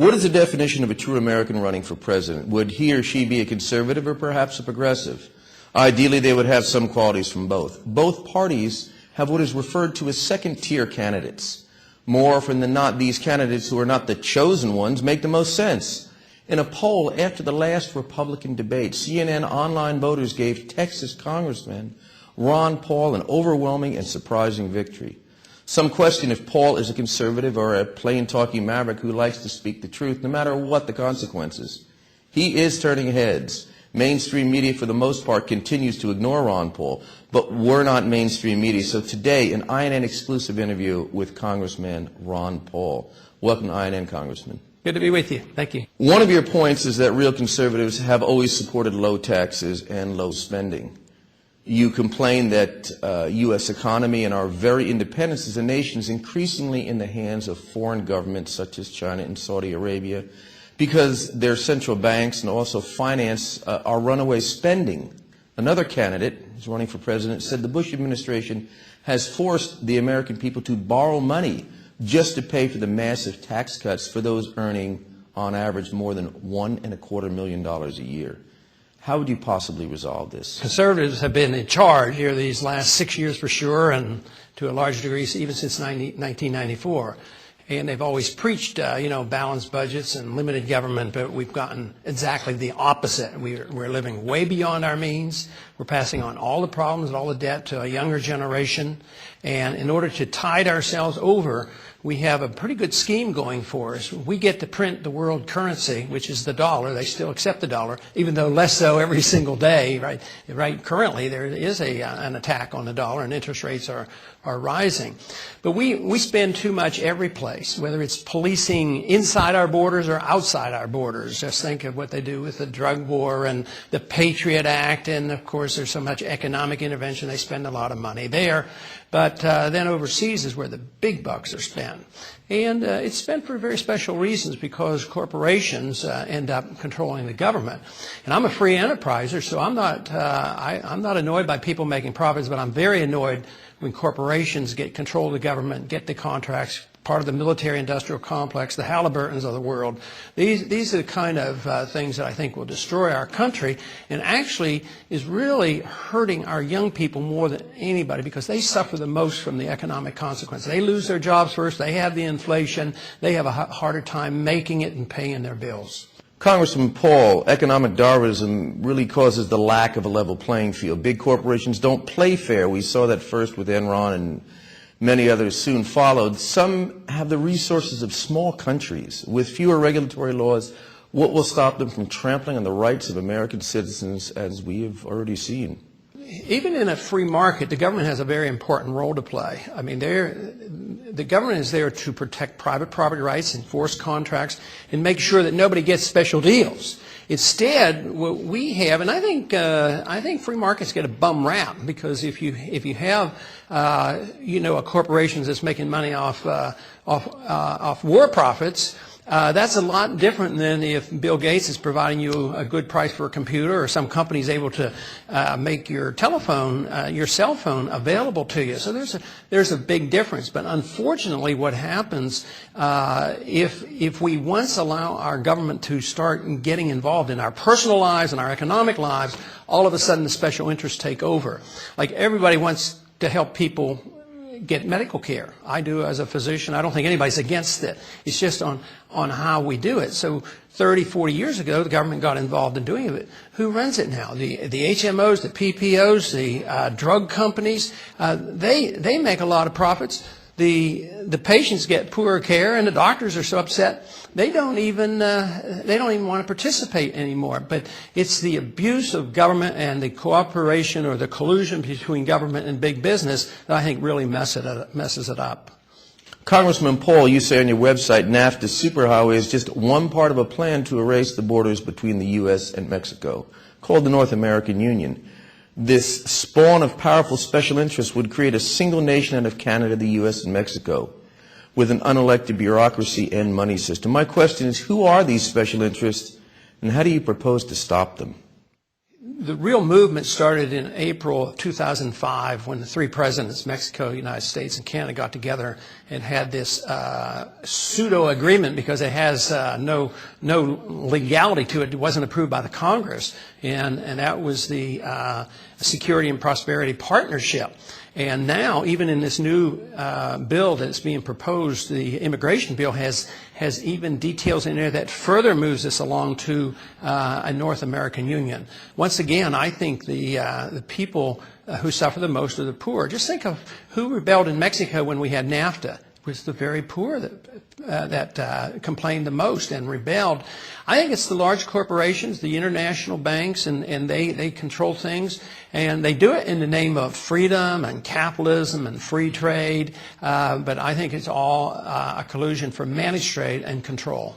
What is the definition of a true American running for president? Would he or she be a conservative or perhaps a progressive? Ideally, they would have some qualities from both. Both parties have what is referred to as second-tier candidates. More often than not, these candidates who are not the chosen ones make the most sense. In a poll after the last Republican debate, CNN online voters gave Texas Congressman Ron Paul an overwhelming and surprising victory. Some question if Paul is a conservative or a plain-talking maverick who likes to speak the truth, no matter what the consequences. He is turning heads. Mainstream media, for the most part, continues to ignore Ron Paul, but we're not mainstream media. So today, an INN exclusive interview with Congressman Ron Paul. Welcome to INN, Congressman. Good to be with you. Thank you. One of your points is that real conservatives have always supported low taxes and low spending. You complain that U.S. economy and our very independence as a nation is increasingly in the hands of foreign governments such as China and Saudi Arabia because their central banks and also finance our runaway spending. Another candidate who's running for president said the Bush administration has forced the American people to borrow money just to pay for the massive tax cuts for those earning, on average, more than $1.25 million a year. How would you possibly resolve this? Conservatives have been in charge here these last 6 years for sure, and to a large degree even since 1994. And they've always preached, balanced budgets and limited government, but we've gotten exactly the opposite. We're living way beyond our means. We're passing on all the problems and all the debt to a younger generation. And in order to tide ourselves over, we have a pretty good scheme going for us. We get to print the world currency, which is the dollar. They still accept the dollar, even though less so every single day, right? Right. Currently, there is an attack on the dollar, and interest rates are rising. But we spend too much every place, whether it's policing inside our borders or outside our borders. Just think of what they do with the drug war and the Patriot Act, and of course, there's so much economic intervention. They spend a lot of money there. But then overseas is where the big bucks are spent. And it's spent for very special reasons because corporations end up controlling the government. And I'm a free enterpriser, so I'm not annoyed by people making profits, but I'm very annoyed when corporations get control of the government, get the contracts, part of the military-industrial complex, the Halliburtons of the world. These are the kind of things that I think will destroy our country and actually is really hurting our young people more than anybody because they suffer the most from the economic consequences. They lose their jobs first. They have the inflation. They have a harder time making it and paying their bills. Congressman Paul, economic Darwinism really causes the lack of a level playing field. Big corporations don't play fair. We saw that first with Enron, and many others soon followed. Some have the resources of small countries with fewer regulatory laws. What will stop them from trampling on the rights of American citizens, as we have already seen? Even in a free market, the government has a very important role to play. I mean, the government is there to protect private property rights, enforce contracts, and make sure that nobody gets special deals. Instead, what we have, and I think free markets get a bum rap because if you have a corporation that's making money off war profits. That's a lot different than if Bill Gates is providing you a good price for a computer or some company is able to make your cell phone available to you. So there's a big difference. But unfortunately, what happens if we once allow our government to start getting involved in our personal lives and our economic lives, all of a sudden the special interests take over. Like everybody wants to help people get medical care. I do as a physician. I don't think anybody's against it. It's just on how we do it. So 30, 40 years ago, the government got involved in doing it. Who runs it now? The HMOs, the PPOs, the drug companies, they make a lot of profits. The patients get poorer care, and the doctors are so upset they don't even want to participate anymore. But it's the abuse of government and the cooperation or the collusion between government and big business that I think really messes it up. Congressman Paul, you say on your website NAFTA superhighway is just one part of a plan to erase the borders between the U.S. and Mexico, called the North American Union. This spawn of powerful special interests would create a single nation out of Canada, the U.S., and Mexico, with an unelected bureaucracy and money system. My question is, who are these special interests, and how do you propose to stop them? The real movement started in April of 2005 when the three presidents, Mexico, United States, and Canada, got together and had this pseudo-agreement because it has no legality to it. It wasn't approved by the Congress, and that was the Security and Prosperity Partnership. And now, even in this new bill that's being proposed, the immigration bill has even details in there that further moves us along to a North American Union. Once again, I think the people who suffer the most are the poor. Just think of who rebelled in Mexico when we had NAFTA. It was the very poor that complained the most and rebelled. I think it's the large corporations, the international banks, and they control things, and they do it in the name of freedom and capitalism and free trade, but I think it's all a collusion for managed trade and control.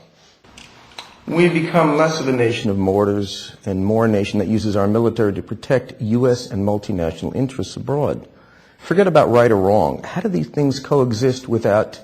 We've become less of a nation of mortars and more a nation that uses our military to protect U.S. and multinational interests abroad. Forget about right or wrong. How do these things coexist without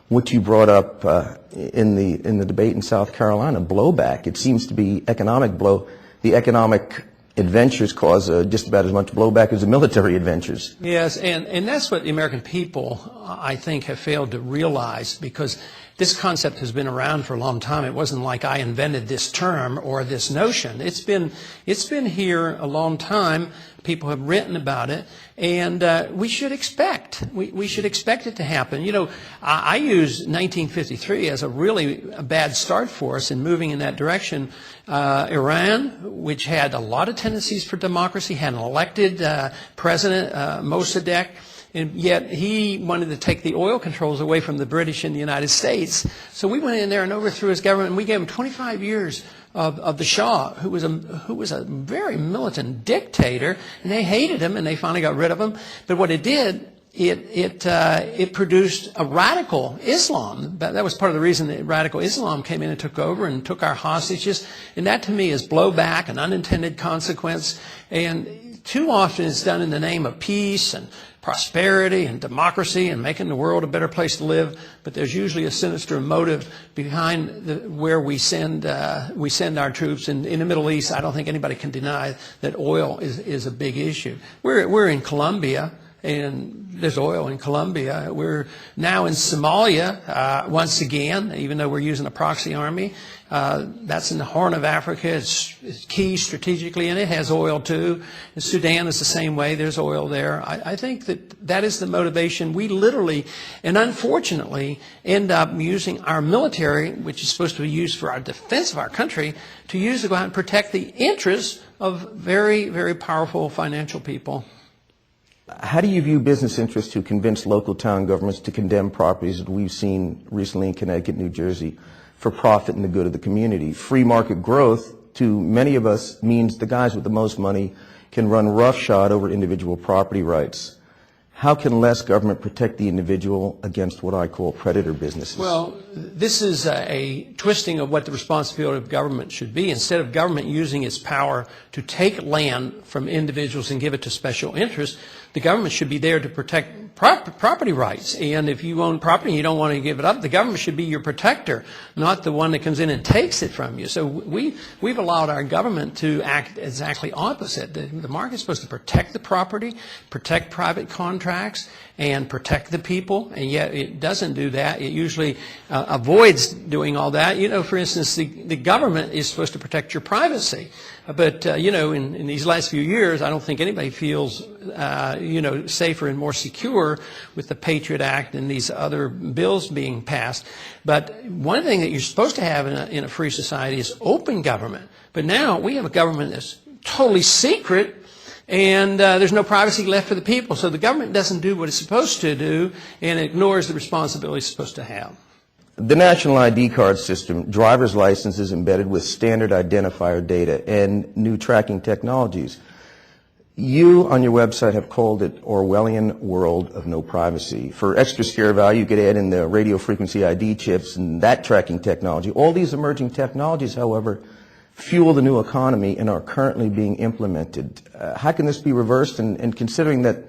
what you brought up in the debate in South Carolina, blowback? It seems to be economic blow. The economic adventures cause just about as much blowback as the military adventures. Yes, and that's what the American people, I think, have failed to realize, because this concept has been around for a long time. It wasn't like I invented this term or this notion. It's been here a long time. People have written about it, and we should expect it to happen. You know, I use 1953 as a really bad start for us in moving in that direction. Iran, which had a lot of tendencies for democracy, had an elected president, Mossadegh, and yet he wanted to take the oil controls away from the British in the United States. So we went in there and overthrew his government, and we gave him 25 years of the Shah, who was a very militant dictator, and they hated him, and they finally got rid of him. But what it did, it produced a radical Islam. That was part of the reason that radical Islam came in and took over and took our hostages. And that, to me, is blowback, an unintended consequence. And too often it's done in the name of peace and prosperity and democracy and making the world a better place to live, but there's usually a sinister motive behind where we send our troops. In the Middle East, I don't think anybody can deny that oil is a big issue. We're in Colombia, and there's oil in Colombia. We're now in Somalia once again, even though we're using a proxy army. That's in the Horn of Africa. It's key strategically, and it has oil too. And Sudan is the same way. There's oil there. I think that is the motivation. We literally and unfortunately end up using our military, which is supposed to be used for our defense of our country, to go out and protect the interests of very, very powerful financial people. How do you view business interests who convince local town governments to condemn properties that we've seen recently in Connecticut, New Jersey, for profit and the good of the community? Free market growth, to many of us, means the guys with the most money can run roughshod over individual property rights. How can less government protect the individual against what I call predator businesses? Well, this is a twisting of what the responsibility of government should be. Instead of government using its power to take land from individuals and give it to special interests, the government should be there to protect property rights. And if you own property and you don't want to give it up, the government should be your protector, not the one that comes in and takes it from you. So we've allowed our government to act exactly opposite. The market's supposed to protect the property, protect private contracts, and protect the people, and yet it doesn't do that. It usually avoids doing all that. You know, for instance, the government is supposed to protect your privacy. But, you know, in these last few years, I don't think anybody feels, safer and more secure with the Patriot Act and these other bills being passed. But one thing that you're supposed to have in a free society is open government. But now we have a government that's totally secret, and there's no privacy left for the people. So the government doesn't do what it's supposed to do and ignores the responsibility it's supposed to have. The national ID card system, driver's licenses embedded with standard identifier data, and new tracking technologies. You, on your website, have called it Orwellian world of no privacy. For extra scare value, you could add in the radio frequency ID chips and that tracking technology. All these emerging technologies, however, fuel the new economy and are currently being implemented. How can this be reversed, and considering that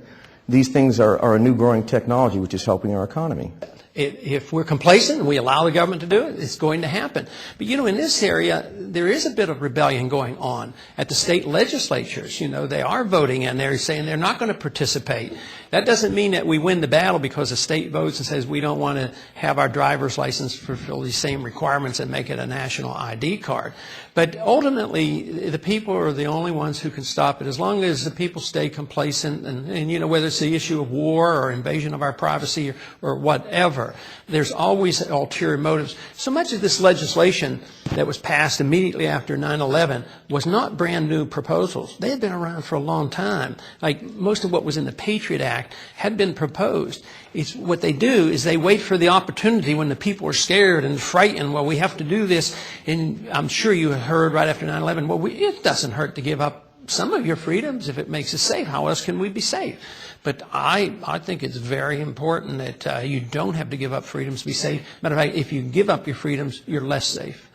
these things are a new growing technology which is helping our economy? If we're complacent and we allow the government to do it, it's going to happen. But, in this area, there is a bit of rebellion going on at the state legislatures. They are voting and they're saying they're not going to participate. That doesn't mean that we win the battle because the state votes and says we don't want to have our driver's license fulfill these same requirements and make it a national ID card. But ultimately, the people are the only ones who can stop it. As long as the people stay complacent and whether it's the issue of war or invasion of our privacy or whatever, there's always ulterior motives. So much of this legislation that was passed immediately after 9/11 was not brand new proposals. They had been around for a long time. Like most of what was in the Patriot Act had been proposed. It's what they do is they wait for the opportunity when the people are scared and frightened. Well, we have to do this. And I'm sure you heard right after 9/11, well, it doesn't hurt to give up some of your freedoms if it makes us safe. How else can we be safe? But I think it's very important that you don't have to give up freedoms to be safe. Matter of fact, if you give up your freedoms, you're less safe.